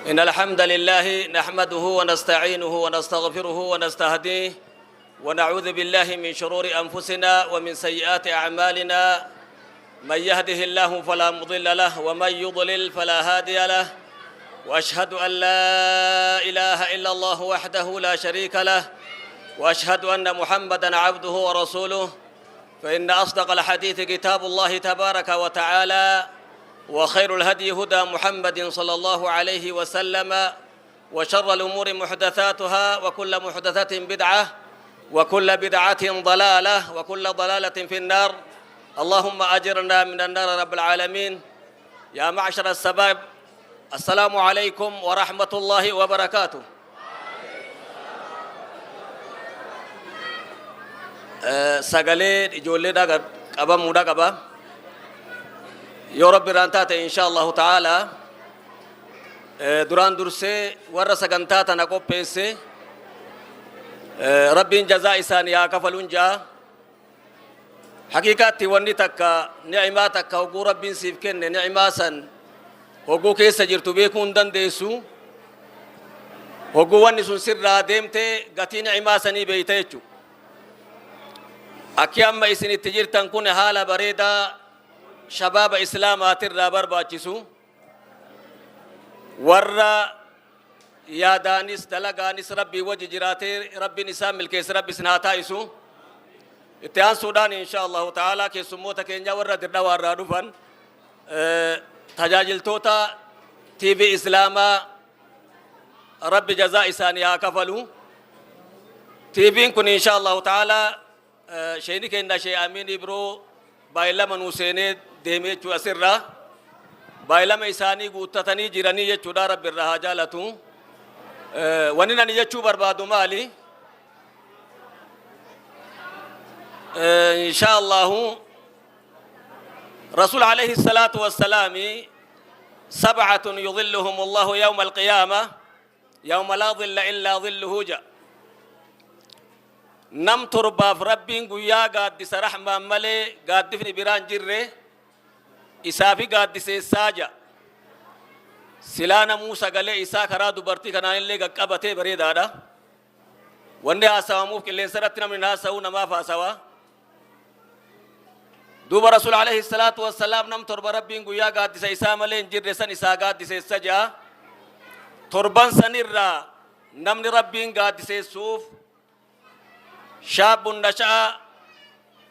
إن الحمد لله نحمده ونستعينه ونستغفره ونستهديه ونعوذ بالله من شرور أنفسنا ومن سيئات أعمالنا من يهده الله فلا مضل له ومن يضلل فلا هادي له وأشهد أن لا إله إلا الله وحده لا شريك له وأشهد أن محمدًا عبده ورسوله فإن أصدق الحديث كتاب الله تبارك وتعالى وخير الهدي هدى محمد صلى الله عليه وسلم وشر الأمور محدثاتها وكل محدثة بدعة وكل بدعة ضلالة وكل ضلالة في النار اللهم أجرنا من النار رب العالمين. يا معشر الشباب السلام عليكم ورحمة الله وبركاته. سجلي جولي دا قبا مودا قبا يا رب رانتات إن شاء الله تعالى دوران درسي ورا سجنتات أنا كوبيسي ربي جزاء إسانيا كفلون جا حقيقة توني تكا نعماتك هو ربي سيفكن نعماسا هو كيس جرتو بيكون دن ديسو هو ونسون سر ديمتي قتي نعماسني بيتيجو أكيام إسني تجير تنكون حالة بريدة شباب إسلام آتر رابر باچسو ورّا يا دانس دلغانس ربي وجه جراتي ربي نسام الكيس ربي سناتا إسو اتحان سودان إن شاء الله تعالى كي سموتا كينجا ورّا درنا ورّا دوفن تجاجل توتا تي في إسلاما ربي جزاء إسانيا كفلو تي في كن إن شاء الله تعالى شيني كيندا شيء أمين إبرو بايلا منوسيني ديمي چو أسرّا بايلا ميساني قوتتني جيراني يچو دا رب الرها جالتو وننا نيچو بربادو مالي إن شاء الله رسول عليه الصلاة والسلام 7 يظلهم الله يوم القيامة يوم لا ظل إلا ظله جاء نم ترباف ربين قويا قادس رحمة ملي قادفني بران جره إسافي قادس الساجة سلانا موسى قال لي إسا كرا دبرتي كنان اللي قبته بريد هذا وانده آسواموف كلين سرطنا من ناسو نما فاسوا دوب رسول عليه الصلاة والسلام نم تربا ربين قويا قادس إسا ملي جره سن إسا قادس الساجة تربان سنر نمني ربين قادس السوف شاب نشأ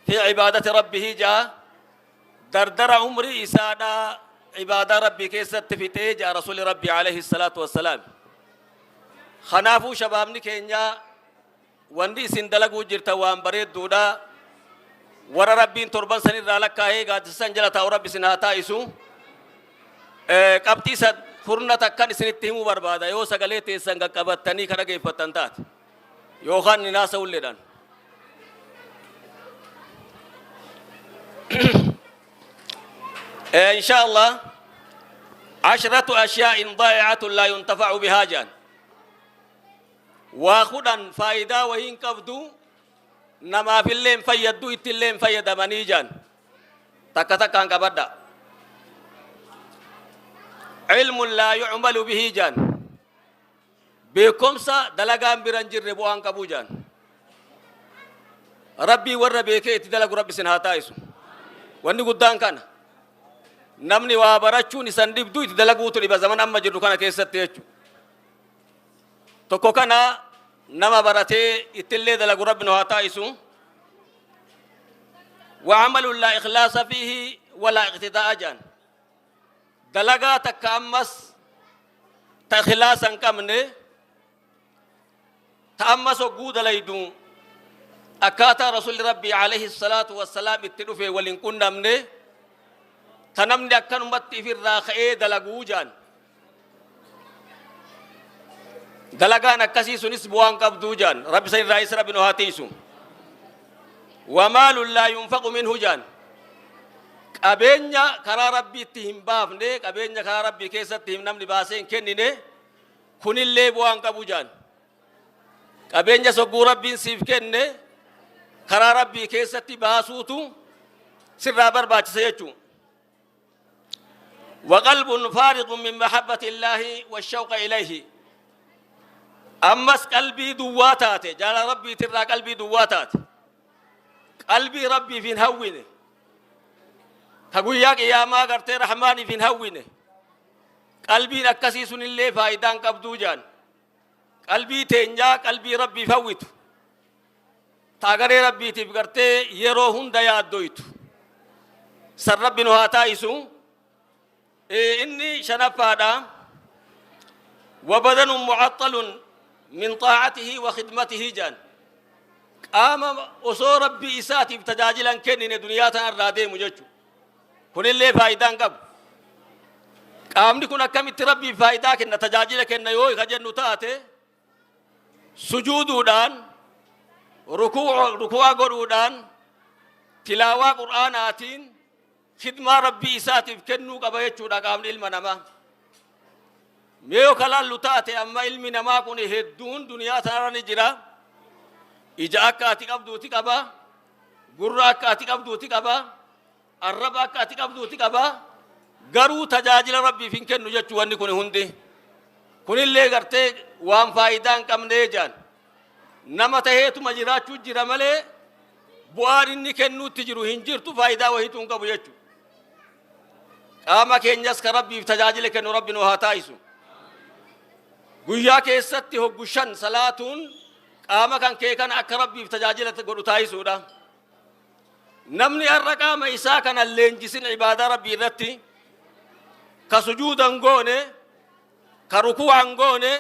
في عبادة ربه جاء دردر عمري إسادا عبادة ربي كيست في تيج رسول ربي عليه الصلاة والسلام خنافو شبابني كينيا واندي سندلقو جرتا وان بريد دودا ورا ربين تربان سنير رالك كاهي قاد سنجلة تاو ربي سنهاتا إسو قبتي سد فرنة تكن سنتهمو بربادا يو سقليتي سنگا قبتني كنگي فتنتات يو خان ناس ولدان إن شاء الله 10 أشياء ضائعة لا ينتفع بها جان وخدن فايدة وهين كفدو نما في الليم فيدو إتليم فيد مني جان تكتك عن كبدا علم لا يعمل به جان بكمسا دلقان برنجر ربوان كبو جان ربي وربيك اتدلق ربي سنهاتا يسو واني قدان كان namni waa barachuun isan dibduu itti dalaguutu dhiba zaman amma jirru kana keessatti jechuudha. Tokko kana nama baratee ittillee dalagu rabbi nu haa taa'isu. وعمل لا إخلاص فيه ولا اقتداء جان دلقا تكامس تخلاصا كمنه تأمس وجود ليدون أكاتا رسول ربي عليه الصلاة والسلام اتلوفه ولن كنا منه تنمني أكن متي في الراخئ دلقو جان دلقا نكسي سنس بوان قبدو جان رب سيد رئيس رب نهاتيسو ومال لا ينفق منه جان قبينيا كرا ربي تهم بافنه قبينيا كرا ربي كيسة تهم نمني باسين كنينه كن اللي بوان قبو جان قبينيا سقو ربي سيف كنه كرا ربي كيسة باسوتو سر رابر باچ سيچو وقلب فارغ من محبة الله والشوق إليه. أمس قلبي دواتات جال ربي ترى قلبي دواتات قلبي ربي في نهوينه تقول يا ما قرت رحماني في نهوينه قلبي نكسي سن الله فايدان قبضو جان قلبي تنجا قلبي ربي فوت تاغري ربي تبقرت يروهن دياد دويت سر ربي نهاتايسو إني شنفادا وبدن معطل من طاعته وخدمته جان قام أصور ربي إساتي بتجاجلا كنين دنياتنا الرادي مججو كن اللي فايدان قبل قامني كنا كم تربي فايدة كنا تجاجلا كنا يوي خجن نتاته سجودودان ركوع قرودان تلاوة قرآناتين خدمة ربي إساتي بكنو قبيتشو دا قامني المنما ميو كلال لتاتي أما علمي نما كوني هدون دنيا تنراني جرا إجا أكاتي قبدوتي قبا قرر أكاتي قبدوتي قبا الرب أكاتي قبدوتي قبا غرو تجاجل ربي فينكن نجتشو واني كوني هندي كوني اللي غرتي وان فايدان كم نيجان نما تهيتو مجراتشو جرا ملي بوار إني كنو تجرو هنجرتو فايدا وهيتون قبو يجو قاما كينجس كربي تجاجل كنو ربي نوهاتايسو guyyaa keessatti hoggushan salaatuun qaama kan kee kan akka rabbiif tajaajila godhu taayisuudha. Namni har'a qaama isaa kana leenjisin ibaadaa rabbii irratti ka sujuudan goone ka rukuu'an goone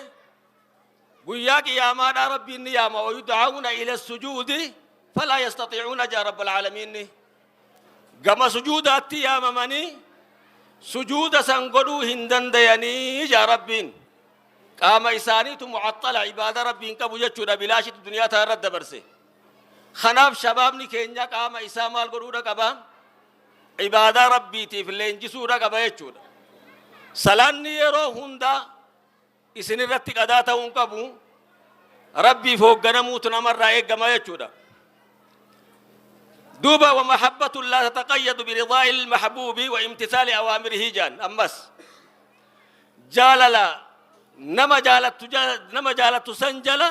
guyyaa qiyaamaadhaa rabbiin ni yaama wayud'auna ila sujuudi falaa yastatiicuuna jaa rabbal aalamiin gama sujuudaatti yaamamanii sujuuda san godhuu hin dandayanii jaa rabbiin قام إسانيت معطلة عبادة ربي إنك بوجتشو بلاشة الدنيا تهرد برسي خناف شبابني كينيا قام إسا مال قرورة قبا عبادة ربي تيف لينجسورة قبا يجشو سلاني يرو هندا إسني رتك أداتا ونقبو ربي فوق نموت نمر رأيك قما يجشو دوبا ومحبة الله تتقيد برضاء المحبوب وامتثال أوامره جان أمس جاللا nama jaalattu san jala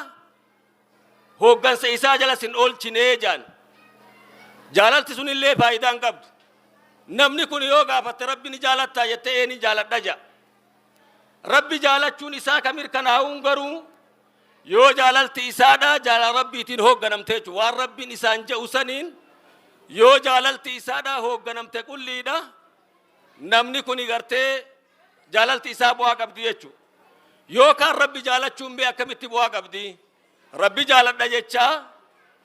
hooggansa isaa jala sin oolchinee jaan jaalalti sun illee faayidaan qabdu namni kun yoo gaafatte rabbi ni jaalattaa jettee ni jaaladha ja rabbi jaalachuun isaa ka mirkanaa'uun garuu yoo jaalalti isaadha jaala rabbiitiin hoogganamte jechuudha waan rabbiin isaan jedhu saniin yoo jaalalti isaadha hoogganamte qulliidha namni kun gartee jaalalti isaa bu'aa qabdi jechuudha yoo kan rabbi jaalachuun bee akkamitti bu'aa qabdi rabbi jaaladha jechaa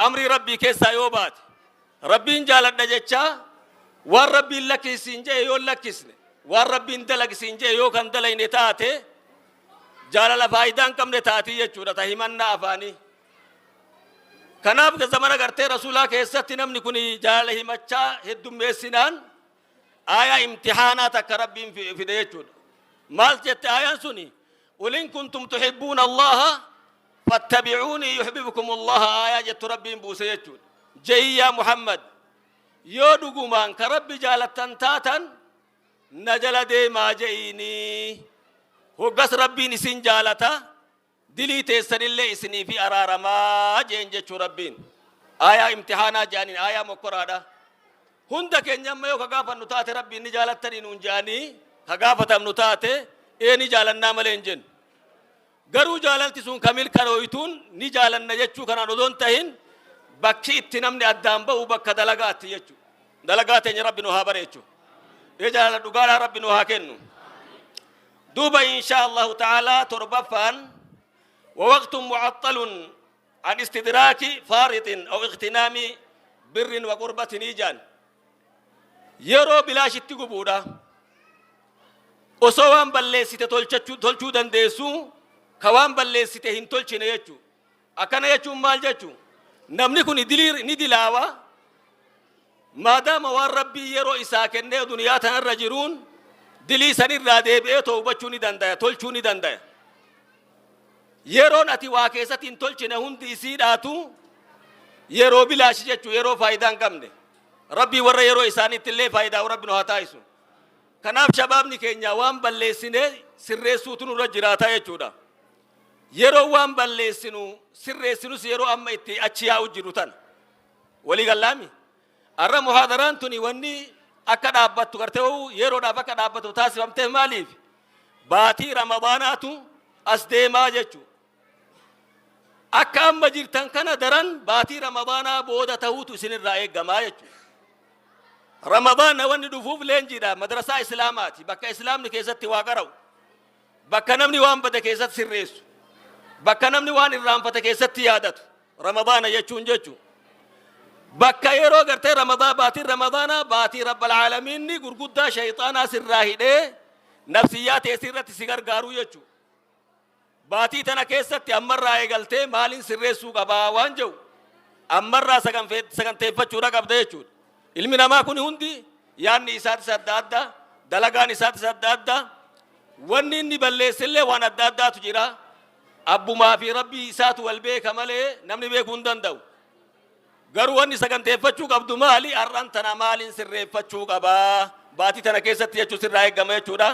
amrii rabbii keessaa yoo baate rabbiin jaaladha jechaa waan rabbiin lakkisiin jee yoo lakkisne waan rabbiin dalagisiin jee yoo kan dalayne taate jaalala faayidaan qabne taati jechuudha ta himannaa afaanii kanaaf zamana gartee rasuulaa keessatti namni kun jaalala himachaa heddummeessinaan aayaa imtihaanaa takka rabbiin fide jechuudha maal jette aayaan suni قل إن كنتم تحبون الله فاتبعوني يحببكم الله آيات ربي بوسيجون جي يا محمد يودو مان كرب جالتن تاتن نجل دي ما جيني هو قص ربي نسين جالتا دلي تيسن اللي اسني في أرارما جين جيشو ربين آية امتحانا جانين آية مقرادة هندك إن يما يو كغافة نتاتي ربي نجالتن نونجاني كغافة نتاتي إني جالنا ملينجن غرو جالنتي سون كامل كرويتون ني جالنا يچو كنا ندون تهين بكي اتنمني ادام بو بك دلغات يچو دلغات ني ربي نو هابر يچو يجال دغال ربي نو هاكنو دوبا ان شاء الله تعالى تربفان ووقت معطل عن استدراك فارط او اغتنام بر وقربة نيجان يرو بلا شتي غبودا osowaan balleessite tolchuu dandeessu kawaan balleessite hin tolchine jechuudha akkana jechuun maal jechuudha namni kun ni dilaawa maadaama waan rabbii yeroo isaa kennee duniyaa tanarra jiruun dilii sanirraa deebi'ee toobachuu ni dandaya tolchuu ni dandaya yeroon ati waa keessatti hin tolchine hundi isiidhaatu yeroo bilaashi jechuudha yeroo faayidaa hin qabne rabbii warra yeroo isaaniitti illee faayidaa rabbi nu haa taa'isu kanaaf shabaabni keenya waan balleessine sirreessuutu nurra jiraata jechuudha. Yeroo waan balleessinu sirreessinus yeroo amma itti achi yaa'u jiru tan walii gallaami arra muhaadaraan tuni wanni akka dhaabbattu gartee yeroodhaaf akka dhaabbatu taasifamtee maaliif baatii ramadaanaatu as deemaa jechuudha. Akka amma jirtan kana daran baatii ramadaanaa booda ta'uutu isinirraa eeggamaa jechuudha. Ramadaana wanni dhufuuf leenjiidha madrasaa islaamaati bakka islaamni keessatti waa qara'u bakka namni waan bade keessatti sirreessu bakka namni waan irraanfate keessatti yaadatu ramadaana jechuun bakka yeroo gartee ramadaana baatii rabbal aalamiinni gurguddaa shayxaanaa sirraa hidhee nafsiyyaa teessirratti si gargaaruu jechuudha. Baatii tana keessatti ammarraa eegaltee maaliin sirreessuu qabaa waan jedhu ammarraa saganteeffachuudha qabda jechuudha. Ilmi namaa kun hundi yaanni isaatis adda adda dalagaan isaatis adda adda wanni inni balleessillee waan adda addaatu jira. Abbumaa fi rabbii isaatu wal beeka malee namni beekuu hin danda'u. Garuu wanni saganteeffachuu qabdu maali har'aan tana maaliin sirreeffachuu qabaa baatii tana keessatti jechuu sirraa eeggama jechuudha.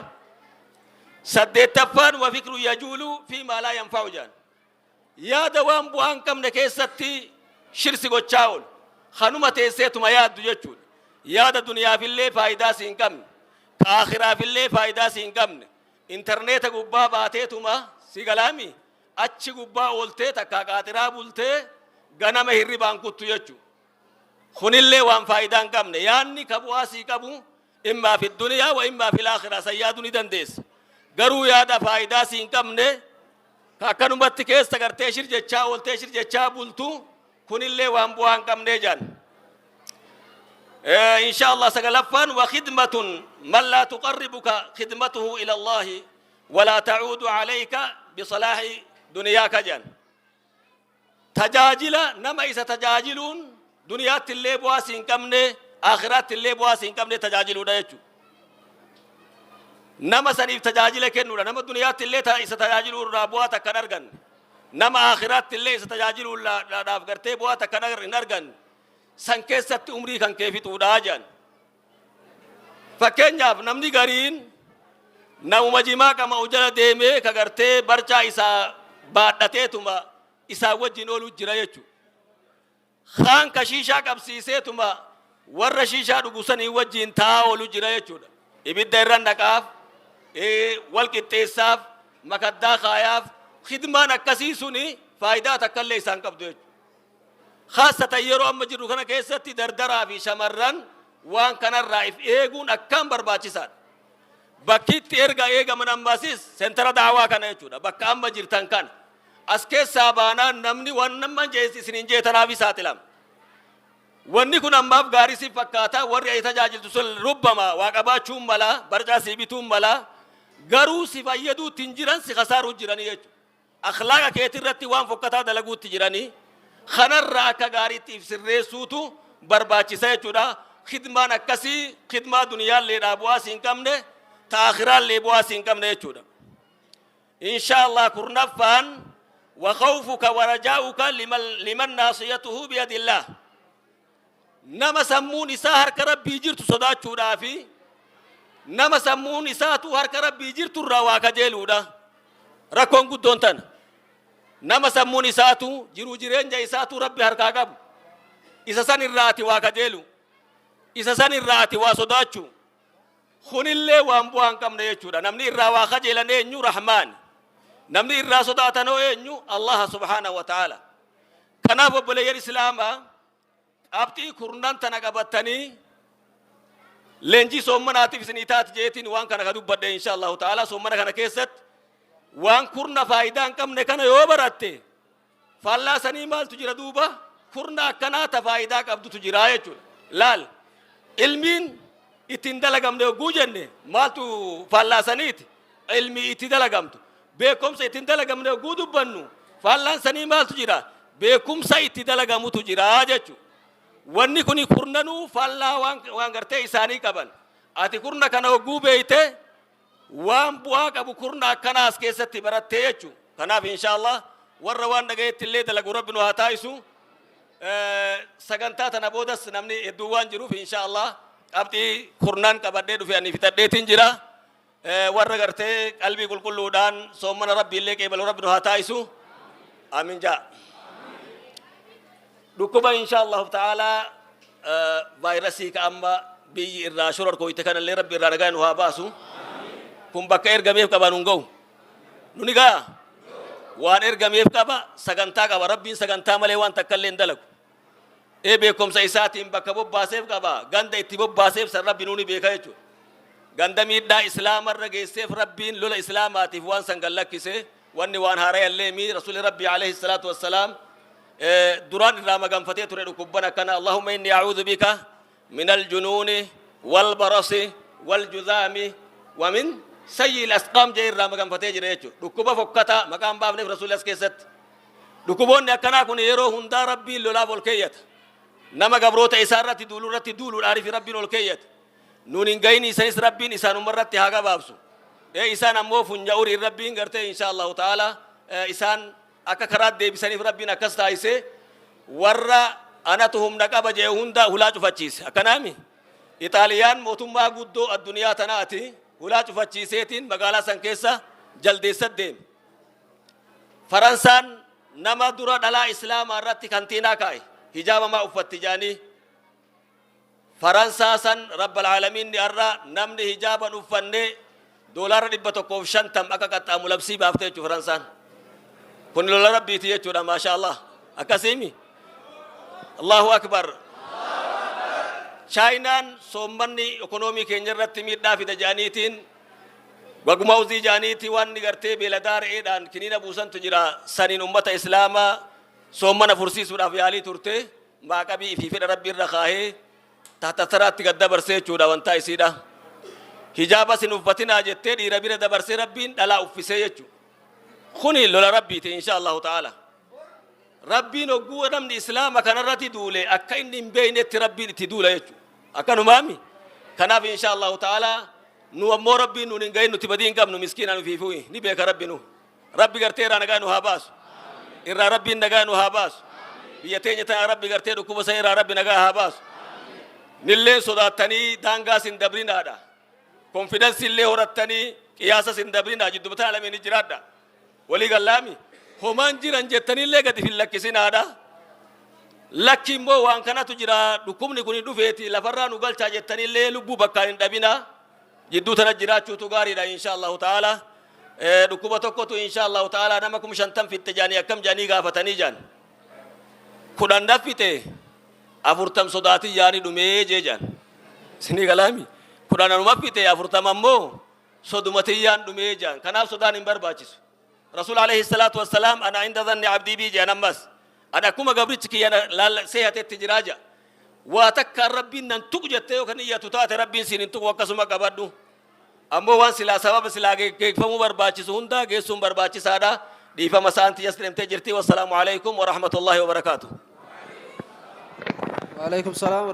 Saddeettaffaan wa fikru yajuulu fi maa laa yanfa'u jaan yaada waan bu'aan qabne keessatti shirsi gochaa oolu hanuma teesseetuma yaaddu jechuudha. Yaada duniyaafillee faayidaa si hin qabne ka aakhiraafillee faayidaa si hin qabne intarneeta gubbaa baateetuma si galaami achi gubbaa ooltee takka qaatiraa bultee ganama hirribaan kuttu jechuudha. Kunillee waan faayidaa hin qabne yaanni ka bu'aa si qabu immaa fi duniyaa wa immaa fi aakhira sayyaaduu ni dandeessa. Garuu yaada faayidaa si hin qabne akkanumatti keessa gartee shirjechaa ooltee shirjechaa bultu kunillee waan bu'aa hin qabne jaan. Inshallah sagalaffaan wa khidmatun man laa tuqarribuka khidmatuhu ila Allahi ولا تعود عليك بصلاح دنياك جان تجاجل نما إذا تجاجلون دنيات اللي بواسين كمنه آخرات اللي بواسين كمنه تجاجلون يجو نما سنيف تجاجل كنورا نما دنيات اللي إذا تجاجلون رابوا تكنرجن نما آخرات اللي إذا تجاجلون لا دافكرتي بوا تكنرجن سنكست عمري كان كيف توداجن فكين جاب نمني قرين nama jimaa kama ujala deemee ka gartee barcaa isaa baadhateetuma isaa wajjin oolu jira jechuudha. Kaan ka shiishaa qabsiiseetuma warra shiishaa dhugusanii wajjin taa oolu jira jechuudha. Ibidda irra naqaaf wal qixxeessaaf makaddaa kaayaaf khidmaan akkasii suni faayidaa takkallee isaan qabdu jechuudha. Khaasatan yeroo amma jirru kana keessatti dardaraa fi shamarran waan kanarraa if eeguun akkaan barbaachisaadha. Bakkiitti eega manambasis sentara daawaa kana jechuudha. Bakka amma jirtan kan as keessaa baanaan namni waan nama jeessi isiniin jeetanaaf saaxilam. Wanni kun ammaaf gaarii si fakkaata warri ay tajaajiltu sun rubbama waa qabaachuun mala barcaa si bituun mala garuu si fayyaduutti hin jiran si khasaaruutti jiranii jechuudha. Akhlaaqa keetirratti waan fokkataa dalaguutti jiranii kanarraa akka gaariitti if sirreessuutu barbaachisa jechuudha. Khidmaan akkasii khidmaa duniyaallee dhaabu'aa si hin qabne تآخران لبواسين كم نيجودا إن شاء الله كرنفان وخوفك ورجاؤك لمن ناصيته بيد الله نما سمون ساهر كرب بيجرت صدا شودا في نما سمون ساتو هر كرب بيجرت الرواك جيلودا ركون قدونتن نما سمون ساتو جرو جرين جاي ساتو ربي هر كاغب إذا سن الراتي واك جيلو إذا سن الراتي وصداتشو خنيلله وامبوان كم نيجودا نمني الروا خجل نينيو رحمن نمني الرا صداتنو نينيو الله سبحانه وتعالى كنا ببلي الإسلام أبتي كورنان تناقبتني لنجي سومنا في سنيتات جيتين وان كنا قدوب بدأ إن شاء الله تعالى سومنا كنا كيست وان كورنا فايدان كم نكنا يوبرته فالله سني مال تجرا دوبا كورنا كنا تفايدا كابدو تجرا يجول لال علمين itindalagam de gujenne maltu falla sanit ilmi itindalagam bekum sa itindalagam de gudu bannu fallan sani maltu jira bekum sa itindalagam tu jira jechu wanni kuni kurnanu falla wan garte isani kaban ati kurna kana gubeite wan buwa kabu kurna kana as kesatti baratte jechu kana inshallah warra wan daga itille dalagu rabbinu hataisu saganta tana bodas namni eduwan jiruf inshallah qabxii kurnaan qabadhee dhufe ani fitadheetiin jira warra gartee qalbii qulqulluudhaan soomana rabbii illee qeebalu rabbi nu haa taa'isu amin jaa dhukkuba insha allahu ta'aalaa vaayirasii ka amma biyyi irraa shoror koyte kanallee rabbi irraa nagaa nu haa baasu kun bakka ergameef qaba nun ga'u nuni gaa waan ergameef qaba sagantaa qaba rabbiin sagantaa malee waan takkallee hin dalagu beekumsa isaatiin bakka bobbaaseef qaba ganda itti bobbaaseef san rabbi nuni beeka jechuudha ganda miidhaa islaamarra geesseef rabbiin lola islaamaatiif waan san gallakkise wanni waan haarayallee mi rasuli rabbi alayhi salaatu wassalaam duraan irraa maganfatee ture dhukkubban akkana allahumma inni a'uudhu bika min aljunuuni walbarasi waljuzaami wa min sayyi al-asqaam jee irraa maganfatee jira jechuudha dhukkuba fokkata maqaan baafneef rasuli as keessatti dhukkuboonni akkanaa kun yeroo hundaa rabbiin lolaaf ol keeyyata nama gabroota isaa irratti duuluudhaaniif rabbiin ol keeyyata nun hin gayni isanis rabbiin isaanuma irratti haa gabaabsu isaan ammoo funya'urii rabbiin gartee insha allahu ta'ala isaan akka karaa deebisaniif rabbiin akkas taayise warra anatu humna qaba jee hunda hulaa cufachiise akkanaami ixaaliyaan mootummaa guddoo addunyaa tanaati hulaa cufachiiseetiin magaalaa san keessa jaldeessat deeme faransaan nama dura dhalaa islaamaa irratti kantiinaa kaa'e hijaabamaa uffatti jaanii faransaa san rabbal aalamiin arra namni hijaaban uffanne doolaara 150 akka qaxxaamu labsii baafte jechuudha faransaan kun lola rabbiiti jechuudha maasha Allah akkasiimi Allahu akbar chaayinaan soommanni ekonomii keenya irratti miidhaa fida jaaniitiin waguma uzii jaaniiti waan gartee beeladaar'eedhaan kiniina buusantu jira saniin ummata islaamaa soommana fursiisuudhaaf yaalii turte maaqabii fi fedha rabbii irra kaahee taataraatti gad dabarsee jechuudha wantaa isiidha hijaaba sin uffatinaa jettee dhiira bira dabarsee rabbiin dhalaa uffisee jechuudha kuni lola rabbiiti insha allahu ta'ala rabbiin ogguu namni islaama kanarratti duule akka inni hin beeynetti rabbiin itti duula jechuudha akkanumaami kanaaf insha allahu ta'ala nu ammoo rabbiin nun hin gahin nuti badii hin qabnu miskiina nu fiifuu ni beeka rabbi nu rabbi gartee irraa nagaa nu haa baasu irraa rabbiin nagaa nu haa baasu biyya teenya tana rabbi gartee dhukkuba san irraa rabbi nagaa haa baasu nillee sodaattanii daangaa sin dabrinaadha konfidensi illee horattanii qiyaasa sin dabrinaa jiddubatan alameen jiraadha walii gallaami homaan jiran jettanillee gadi hin lakkisinaadha lakki immoo waan kanatu jira dhukkubni kun dhufeeti lafarraa nu galchaa jettanillee lubbuu bakkaan hin dhabinaa jidduu tana jiraachuutu gaariidha insha allahu ta'ala dhukkuba tokkotu insha allahu ta'ala nama 50 fitte jaanii akkam jaanii gaafatanii jaan kudhan daffite 40 sodaatii yaani dhumee jeejaan sinii galaami kudhan anuma fitte 40 ammoo sodumatii yaan dhumee jaan kanaaf sodaan hin barbaachisu rasul alayhi salatu wassalam ana inda dhanni abdi bi jaan ammas ana kuma gabrichi kiyana seehatetti jiraaja waa takka rabbiin nan tuqu jettee yookaan iyyatu taate rabbiin siin hin tuqu akkasuma qabadhu ammoo waan silaa sababa silaa geeffamuu barbaachisu hundaa geessuun barbaachisaadha dhiifama saanti yaslimtee jirti wassalaamu alaykum wa rahmatullahi wa barakaatuh. Wa alaykum salaam.